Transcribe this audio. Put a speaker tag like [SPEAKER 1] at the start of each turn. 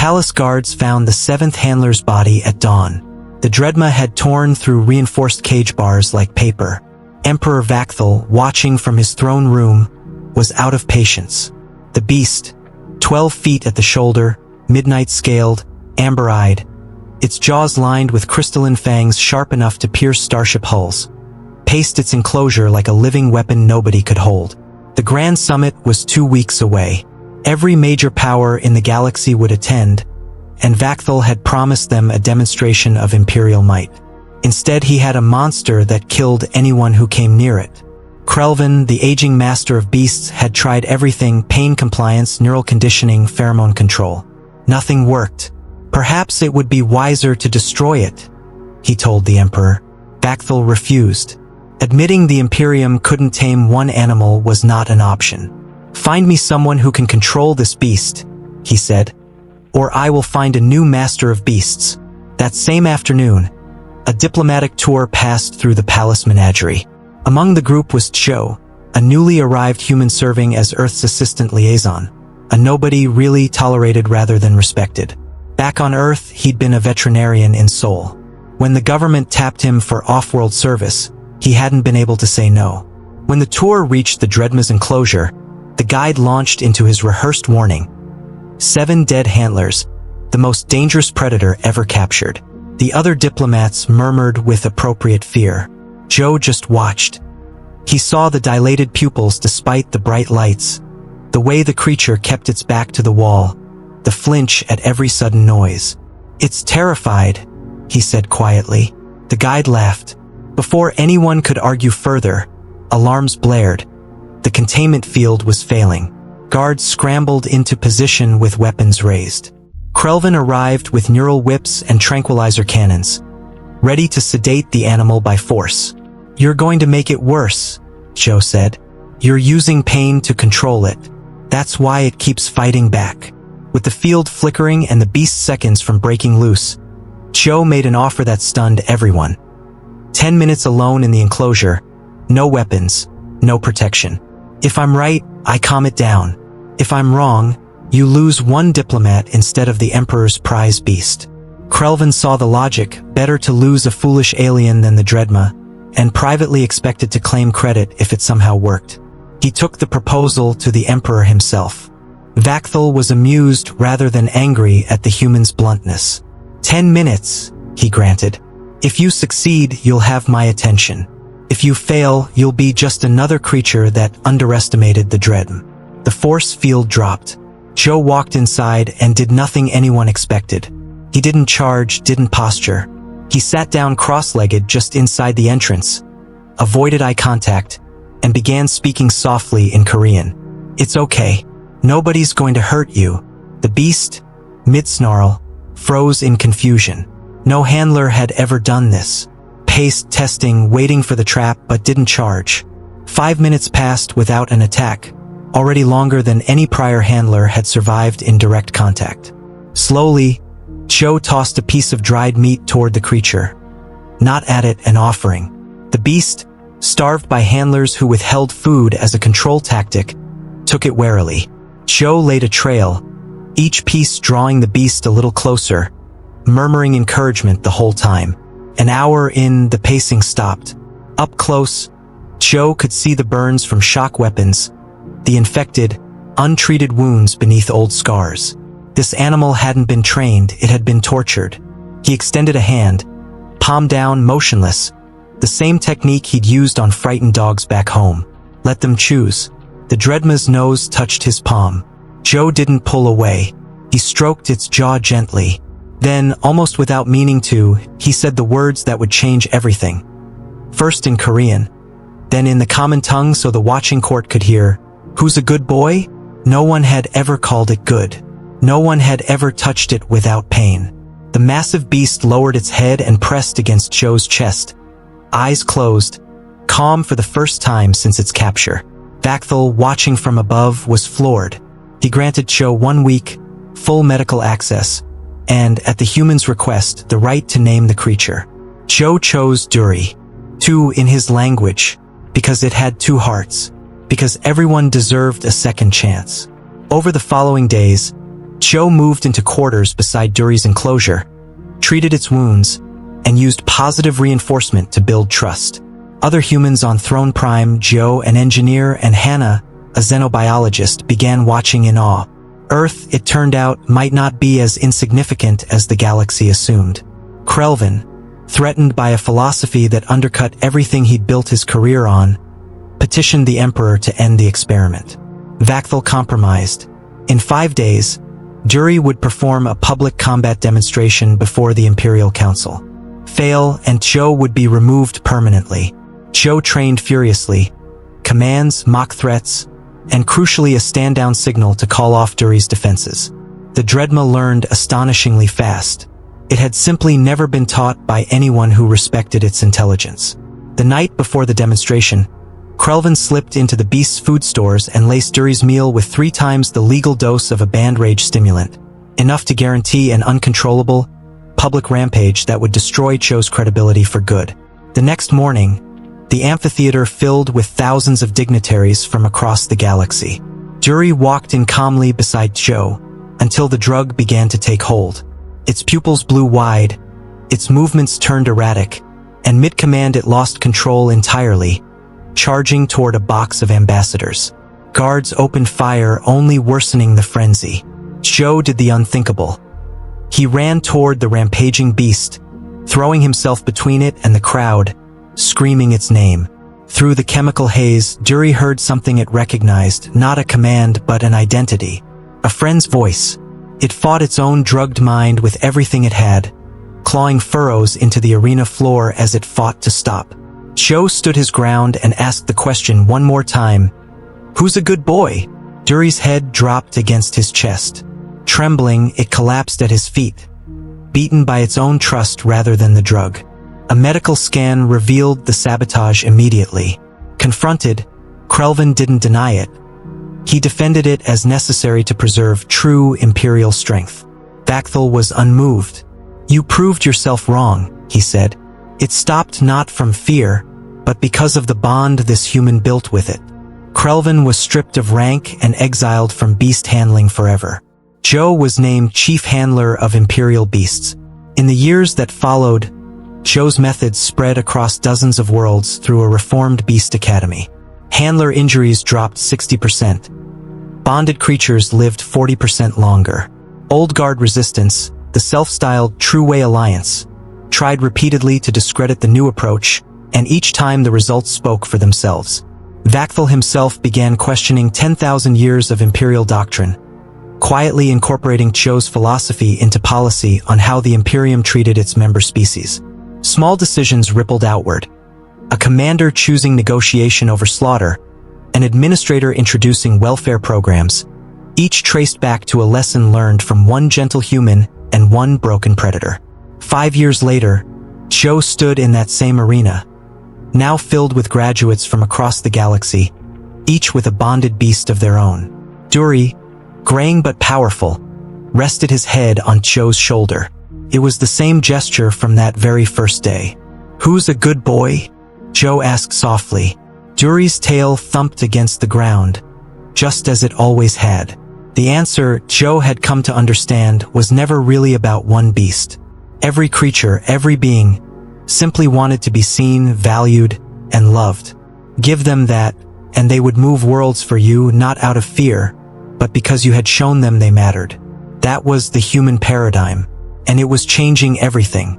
[SPEAKER 1] palace guards found the seventh handler's body at dawn. The Dreadma had torn through reinforced cage bars like paper. Emperor Vakthal, watching from his throne room, was out of patience. The beast, 12 feet at the shoulder, midnight-scaled, amber-eyed, its jaws lined with crystalline fangs sharp enough to pierce starship hulls, paced its enclosure like a living weapon nobody could hold. The Grand Summit was 2 weeks away. Every major power in the galaxy would attend, and Vakthal had promised them a demonstration of imperial might. Instead, he had a monster that killed anyone who came near it. Krelvin, the aging master of beasts, had tried everything: pain compliance, neural conditioning, pheromone control. Nothing worked. Perhaps it would be wiser to destroy it, he told the Emperor. Vakthal refused. Admitting the Imperium couldn't tame one animal was not an option. "Find me someone who can control this beast," he said, "or I will find a new master of beasts." That same afternoon, a diplomatic tour passed through the palace menagerie. Among the group was Cho, a newly arrived human serving as Earth's assistant liaison, a nobody really tolerated rather than respected. Back on Earth, he'd been a veterinarian in Seoul. When the government tapped him for off-world service, he hadn't been able to say no. When the tour reached the Dreadma's enclosure, the guide launched into his rehearsed warning. 7 dead handlers, the most dangerous predator ever captured. The other diplomats murmured with appropriate fear. Joe just watched. He saw the dilated pupils despite the bright lights, the way the creature kept its back to the wall, the flinch at every sudden noise. "It's terrified," he said quietly. The guide laughed. Before anyone could argue further, alarms blared. The containment field was failing. Guards scrambled into position with weapons raised. Krelvin arrived with neural whips and tranquilizer cannons, ready to sedate the animal by force. "You're going to make it worse," Joe said. "You're using pain to control it. That's why it keeps fighting back." With the field flickering and the beast seconds from breaking loose, Joe made an offer that stunned everyone. 10 minutes alone in the enclosure, no weapons, no protection. "If I'm right, I calm it down. If I'm wrong, you lose one diplomat instead of the Emperor's prize beast." Krelvin saw the logic: better to lose a foolish alien than the Dreadma, and privately expected to claim credit if it somehow worked. He took the proposal to the Emperor himself. Vakthal was amused rather than angry at the human's bluntness. 10 minutes, he granted. "If you succeed, you'll have my attention. If you fail, you'll be just another creature that underestimated the Dreadm." The force field dropped. Joe walked inside and did nothing anyone expected. He didn't charge, didn't posture. He sat down cross-legged just inside the entrance, avoided eye contact, and began speaking softly in Korean. "It's okay. Nobody's going to hurt you." The beast, mid-snarl, froze in confusion. No handler had ever done this. Paced, testing, waiting for the trap, but didn't charge. 5 minutes passed without an attack, already longer than any prior handler had survived in direct contact. Slowly, Joe tossed a piece of dried meat toward the creature. Not at it, an offering. The beast, starved by handlers who withheld food as a control tactic, took it warily. Joe laid a trail, each piece drawing the beast a little closer, murmuring encouragement the whole time. An hour in, the pacing stopped. Up close, Joe could see the burns from shock weapons, the infected, untreated wounds beneath old scars. This animal hadn't been trained, it had been tortured. He extended a hand, palm down, motionless, the same technique he'd used on frightened dogs back home. Let them choose. The Dreadma's nose touched his palm. Joe didn't pull away. He stroked its jaw gently. Then, almost without meaning to, he said the words that would change everything. First in Korean, then in the common tongue so the watching court could hear, "Who's a good boy?" No one had ever called it good. No one had ever touched it without pain. The massive beast lowered its head and pressed against Joe's chest, eyes closed, calm for the first time since its capture. Vakthal, watching from above, was floored. He granted Joe 1 week, full medical access, and, at the human's request, the right to name the creature. Joe chose Duri, 2 in his language, because it had 2 hearts, because everyone deserved a second chance. Over the following days, Joe moved into quarters beside Duri's enclosure, treated its wounds, and used positive reinforcement to build trust. Other humans on Throne Prime, Joe, an engineer, and Hannah, a xenobiologist, began watching in awe. Earth, it turned out, might not be as insignificant as the galaxy assumed. Krelvin, threatened by a philosophy that undercut everything he'd built his career on, petitioned the Emperor to end the experiment. Vakthal compromised. In 5 days, Duri would perform a public combat demonstration before the Imperial Council. Fail, and Joe would be removed permanently. Joe trained furiously, commands, mock threats, and crucially a stand-down signal to call off Duri's defenses. The Dreadma learned astonishingly fast. It had simply never been taught by anyone who respected its intelligence. The night before the demonstration, Krelvin slipped into the beast's food stores and laced Duri's meal with 3 times the legal dose of a banned rage stimulant, enough to guarantee an uncontrollable, public rampage that would destroy Joe's credibility for good. The next morning, the amphitheater filled with thousands of dignitaries from across the galaxy. Duri walked in calmly beside Joe until the drug began to take hold. Its pupils blew wide, its movements turned erratic, and mid-command it lost control entirely, charging toward a box of ambassadors. Guards opened fire, only worsening the frenzy. Joe did the unthinkable. He ran toward the rampaging beast, throwing himself between it and the crowd, screaming its name. Through the chemical haze, Duri heard something it recognized, not a command but an identity. A friend's voice. It fought its own drugged mind with everything it had, clawing furrows into the arena floor as it fought to stop. Joe stood his ground and asked the question one more time. "Who's a good boy?" Duri's head dropped against his chest. Trembling, it collapsed at his feet, beaten by its own trust rather than the drug. A medical scan revealed the sabotage immediately. Confronted, Krelvin didn't deny it. He defended it as necessary to preserve true Imperial strength. Vakthal was unmoved. "You proved yourself wrong," he said. "It stopped not from fear, but because of the bond this human built with it." Krelvin was stripped of rank and exiled from beast handling forever. Joe was named Chief Handler of Imperial Beasts. In the years that followed, Joe's methods spread across dozens of worlds through a reformed beast academy. Handler injuries dropped 60%. Bonded creatures lived 40% longer. Old Guard resistance, the self-styled True Way Alliance, tried repeatedly to discredit the new approach, and each time the results spoke for themselves. Vakthal himself began questioning 10,000 years of Imperial doctrine, quietly incorporating Joe's philosophy into policy on how the Imperium treated its member species. Small decisions rippled outward. A commander choosing negotiation over slaughter, an administrator introducing welfare programs, each traced back to a lesson learned from one gentle human and one broken predator. 5 years later, Joe stood in that same arena, now filled with graduates from across the galaxy, each with a bonded beast of their own. Duri, graying but powerful, rested his head on Joe's shoulder. It was the same gesture from that very first day. "Who's a good boy?" Joe asked softly. Duri's tail thumped against the ground, just as it always had. The answer, Joe had come to understand, was never really about one beast. Every creature, every being, simply wanted to be seen, valued, and loved. Give them that, and they would move worlds for you, not out of fear, but because you had shown them they mattered. That was the human paradigm, and it was changing everything.